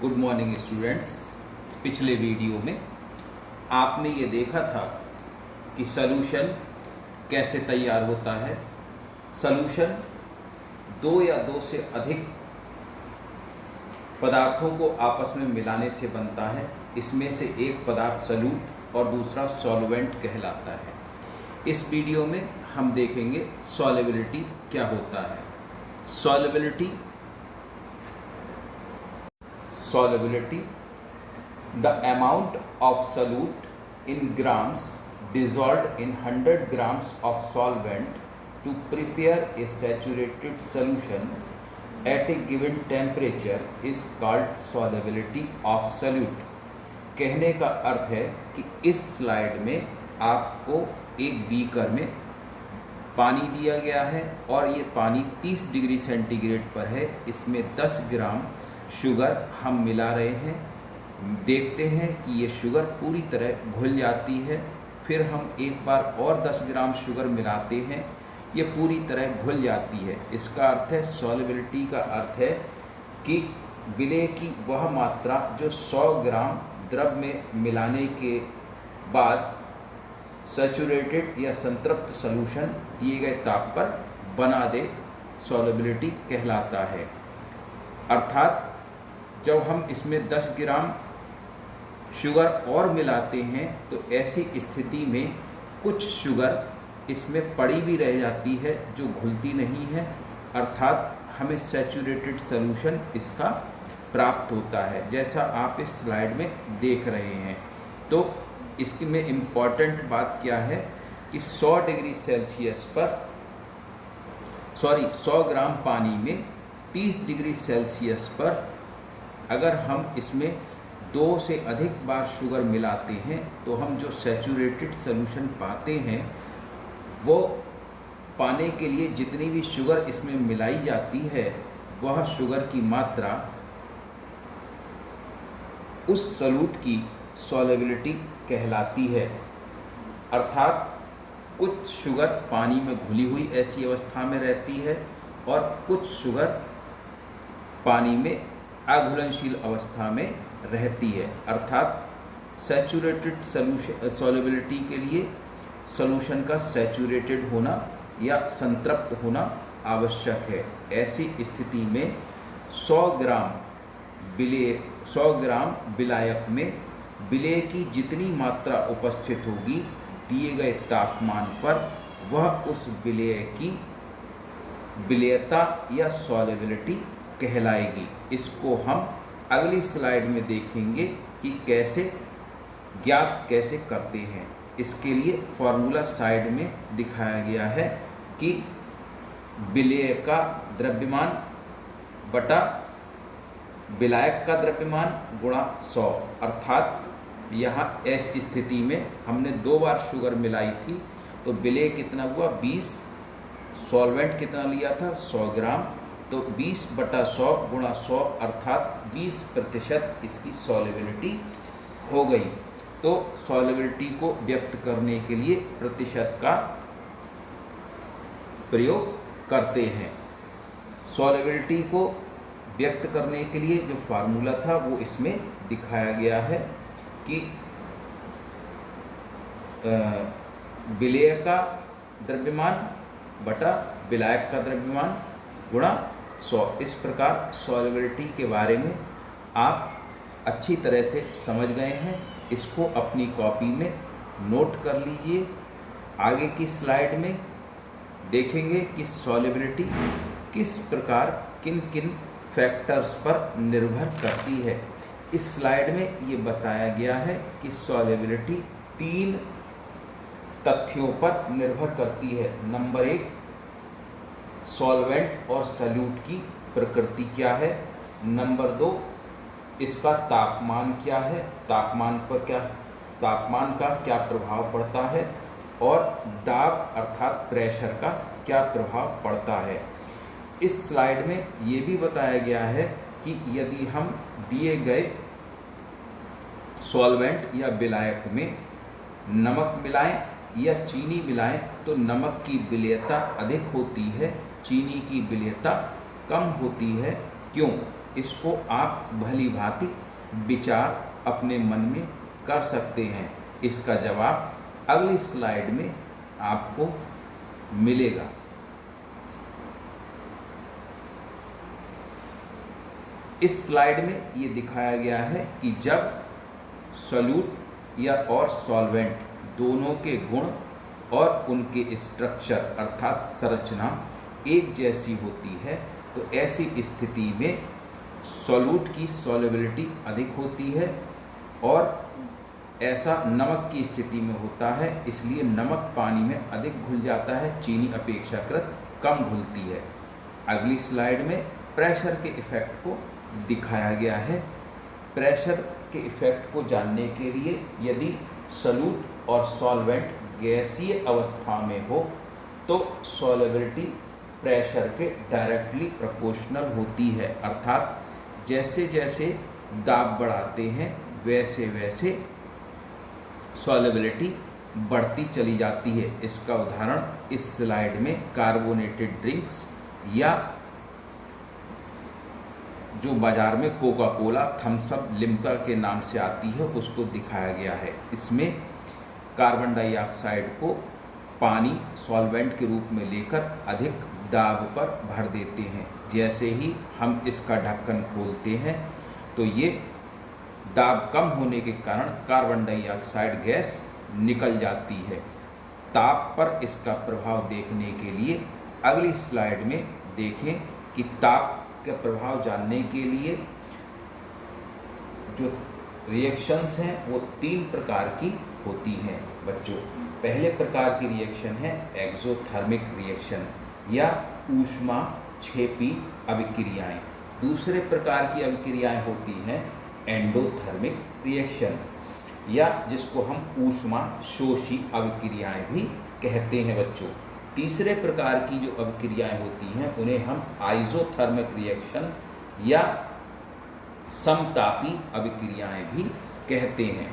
Good morning students. पिछले video में आपने ये देखा था कि सॉल्यूशन कैसे तैयार होता है। सॉल्यूशन दो या दो से अधिक पदार्थों को आपस में मिलाने से बनता है। इसमें से एक पदार्थ सॉल्यूट और दूसरा सॉल्वेंट कहलाता है। इस वीडियो में हम देखेंगे सॉल्युबिलिटी क्या होता है। Solubility the amount of solute in grams dissolved in 100 grams of solvent to prepare a saturated solution at a given temperature is called solubility of solute। कहने का अर्थ है कि इस स्लाइड में आपको एक बीकर में पानी दिया गया है और ये पानी 30 डिग्री सेंटीग्रेड पर है। इसमें 10 ग्राम शुगर हम मिला रहे हैं। देखते हैं कि ये शुगर पूरी तरह घुल जाती है। फिर हम एक बार और 10 ग्राम शुगर मिलाते हैं, ये पूरी तरह घुल जाती है। इसका अर्थ है सॉल्युबिलिटी का अर्थ है कि विलेय की वह मात्रा जो 100 ग्राम द्रव में मिलाने के बाद सैचुरेटेड या संतृप्त सॉल्यूशन दिए गए ताप पर बना दे, सॉल्युबिलिटी कहलाता है। अर्थात जब हम इसमें 10 ग्राम शुगर और मिलाते हैं तो ऐसी स्थिति में कुछ शुगर इसमें पड़ी भी रह जाती है जो घुलती नहीं है, अर्थात हमें सैचुरेटेड सॉल्यूशन इसका प्राप्त होता है, जैसा आप इस स्लाइड में देख रहे हैं। तो इसकी में इम्पॉर्टेंट बात क्या है कि 100 डिग्री सेल्सियस पर 100 ग्राम पानी में 30 डिग्री सेल्सियस पर अगर हम इसमें 2 से अधिक बार शुगर मिलाते हैं तो हम जो सैचुरेटेड सॉल्यूशन पाते हैं वो पाने के लिए जितनी भी शुगर इसमें मिलाई जाती है वह शुगर की मात्रा उस सॉल्यूट की सॉल्युबिलिटी कहलाती है। अर्थात कुछ शुगर पानी में घुली हुई ऐसी अवस्था में रहती है और कुछ शुगर पानी में अघुलनशील अवस्था में रहती है। अर्थात सैचुरेटेड सॉल्युबिलिटी के लिए सॉल्यूशन का सैचुरेटेड होना या संतृप्त होना आवश्यक है। ऐसी स्थिति में 100 ग्राम विलायक में विलेय की जितनी मात्रा उपस्थित होगी दिए गए तापमान पर, वह उस विलेय की विलेयता या सॉल्युबिलिटी कहलाएगी। इसको हम अगली स्लाइड में देखेंगे कि कैसे करते हैं। इसके लिए फॉर्मूला साइड में दिखाया गया है कि विलेय का द्रव्यमान बटा विलायक का द्रव्यमान गुणा 100। अर्थात यहाँ ऐसी स्थिति में हमने 2 बार शुगर मिलाई थी तो विलेय कितना हुआ 20, सॉल्वेंट कितना लिया था 100 ग्राम, तो 20/100 गुणा 100 अर्थात 20% इसकी सॉल्युबिलिटी हो गई। तो सॉल्युबिलिटी को व्यक्त करने के लिए प्रतिशत का प्रयोग करते हैं। सॉल्युबिलिटी को व्यक्त करने के लिए जो फार्मूला था वो इसमें दिखाया गया है कि विलेय का द्रव्यमान बटा विलायक का द्रव्यमान गुणा 100। इस प्रकार सॉल्युबिलिटी के बारे में आप अच्छी तरह से समझ गए हैं। इसको अपनी कॉपी में नोट कर लीजिए। आगे की स्लाइड में देखेंगे कि सॉल्युबिलिटी किस प्रकार किन किन फैक्टर्स पर निर्भर करती है। इस स्लाइड में ये बताया गया है कि सॉल्युबिलिटी 3 तथ्यों पर निर्भर करती है। नंबर 1, सॉल्वेंट और सॉल्यूट की प्रकृति क्या है। नंबर 2, इसका तापमान क्या है, तापमान का क्या प्रभाव पड़ता है, और दाब अर्थात प्रेशर का क्या प्रभाव पड़ता है। इस स्लाइड में ये भी बताया गया है कि यदि हम दिए गए सॉल्वेंट या विलायक में नमक मिलाएं या चीनी मिलाएं तो नमक की विलेयता अधिक होती है, चीनी की विलेयता कम होती है। क्यों? इसको आप भली भांति विचार अपने मन में कर सकते हैं। इसका जवाब अगली स्लाइड में आपको मिलेगा। इस स्लाइड में ये दिखाया गया है कि जब सॉल्यूट या और सॉल्वेंट दोनों के गुण और उनके स्ट्रक्चर अर्थात संरचना एक जैसी होती है तो ऐसी स्थिति में सॉल्यूट की सॉल्युबिलिटी अधिक होती है और ऐसा नमक की स्थिति में होता है, इसलिए नमक पानी में अधिक घुल जाता है, चीनी अपेक्षाकृत कम घुलती है। अगली स्लाइड में प्रेशर के इफेक्ट को दिखाया गया है। प्रेशर के इफेक्ट को जानने के लिए यदि सॉल्यूट और सॉल्वेंट गैसीय अवस्था में हो तो सॉल्युबिलिटी प्रेशर के डायरेक्टली प्रोपोर्शनल होती है, अर्थात जैसे जैसे दाब बढ़ाते हैं वैसे वैसे सॉल्युबिलिटी बढ़ती चली जाती है। इसका उदाहरण इस स्लाइड में कार्बोनेटेड ड्रिंक्स या जो बाजार में Coca Cola, Thums Up, Limca के नाम से आती है उसको दिखाया गया है। इसमें कार्बन डाइऑक्साइड को पानी सॉल्वेंट के रूप में लेकर अधिक दाब पर भर देते हैं। जैसे ही हम इसका ढक्कन खोलते हैं तो ये दाब कम होने के कारण कार्बन डाइऑक्साइड गैस निकल जाती है। ताप पर इसका प्रभाव देखने के लिए अगली स्लाइड में देखें कि ताप का प्रभाव जानने के लिए जो रिएक्शंस हैं वो 3 प्रकार की होती हैं बच्चों। पहले प्रकार की रिएक्शन है एक्सोथर्मिक रिएक्शन या ऊष्माक्षेपी अभिक्रियाएं। दूसरे प्रकार की अभिक्रियाएं होती हैं एंडोथर्मिक रिएक्शन या जिसको हम ऊष्माशोषी अभिक्रियाएं भी कहते हैं बच्चों। तीसरे प्रकार की जो अभिक्रियाएं होती हैं उन्हें हम आइसोथर्मिक रिएक्शन या समतापी अभिक्रियाएं भी कहते हैं।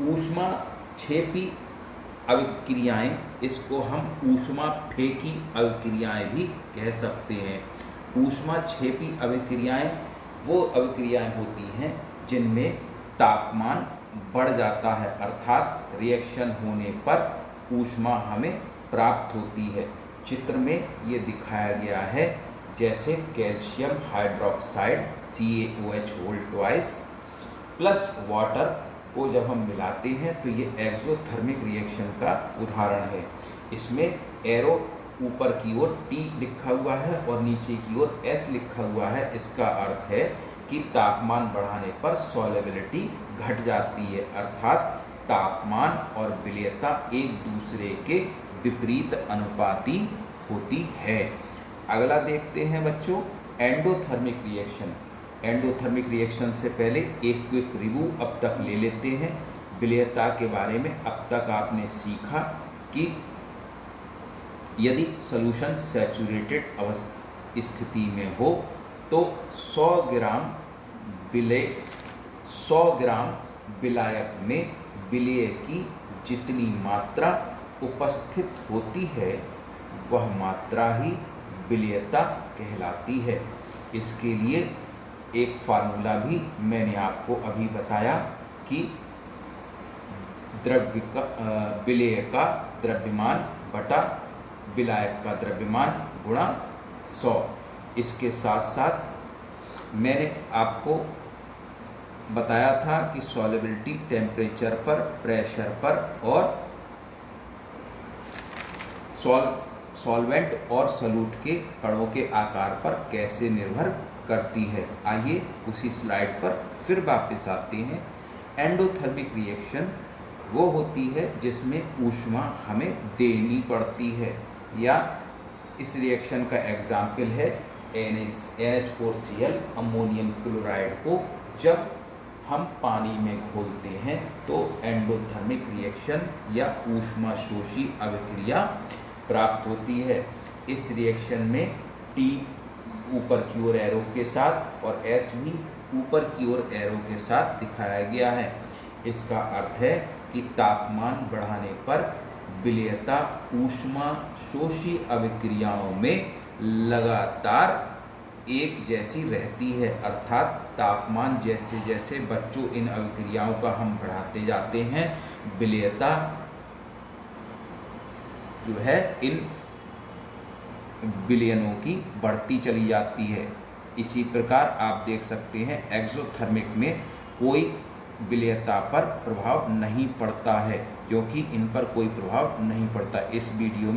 ऊष्माक्षेपी अभिक्रियाएं, इसको हम ऊष्माफेकी अभिक्रियाएं भी कह सकते हैं। ऊष्माक्षेपी अभिक्रियाएं वो अभिक्रियाएं होती हैं जिनमें तापमान बढ़ जाता है, अर्थात रिएक्शन होने पर ऊष्मा हमें प्राप्त होती है। चित्र में ये दिखाया गया है जैसे calcium hydroxide CaOH whole twice plus water को जब हम मिलाते हैं तो ये एक्सोथर्मिक रिएक्शन का उदाहरण है। इसमें एरो ऊपर की ओर T लिखा हुआ है और नीचे की ओर S लिखा हुआ है। इसका अर्थ है कि तापमान बढ़ाने पर सॉल्युबिलिटी घट जाती है, अर्थात तापमान और विलेयता एक दूसरे के विपरीत अनुपाती होती है। अगला देखते हैं बच्चों एंडोथर्मिक रिएक्शन। एंडोथर्मिक रिएक्शन से पहले एक क्विक रिव्यू अब तक ले लेते हैं। विलेयता के बारे में अब तक आपने सीखा कि यदि सॉल्यूशन सैचुरेटेड स्थिति में हो तो 100 ग्राम विलायक में विलेय की जितनी मात्रा उपस्थित होती है वह मात्रा ही विलेयता कहलाती है। इसके लिए एक फार्मूला भी मैंने आपको अभी बताया कि विलेय का द्रव्यमान बटा विलायक का द्रव्यमान गुणा 100। इसके साथ साथ मैंने आपको बताया था कि सॉल्युबिलिटी टेम्परेचर पर, प्रेशर पर और सॉल्वेंट और सॉल्यूट के कणों के आकार पर कैसे निर्भर करती है। आइए उसी स्लाइड पर फिर वापस आते हैं। एंडोथर्मिक रिएक्शन वो होती है जिसमें ऊष्मा हमें देनी पड़ती है, या इस रिएक्शन का एग्जाम्पल है NH4Cl अमोनियम क्लोराइड को जब हम पानी में घोलते हैं तो एंडोथर्मिक रिएक्शन या ऊष्माशोषी अभिक्रिया प्राप्त होती है। इस रिएक्शन में T ऊपर की ओर एरो के साथ और S भी ऊपर की ओर एरो के साथ दिखाया गया है। इसका अर्थ है कि तापमान बढ़ाने पर विलेयता ऊष्माशोषी अभिक्रियाओं में लगातार एक जैसी रहती है, अर्थात तापमान जैसे जैसे बच्चों इन अभिक्रियाओं का हम बढ़ाते जाते हैं, विलेयता जो है इन विलयनों की बढ़ती चली जाती है। इसी प्रकार आप देख सकते हैं एक्सोथर्मिक में कोई विलयता पर प्रभाव नहीं पड़ता है, क्योंकि इन पर कोई प्रभाव नहीं पड़ता। इस वीडियो में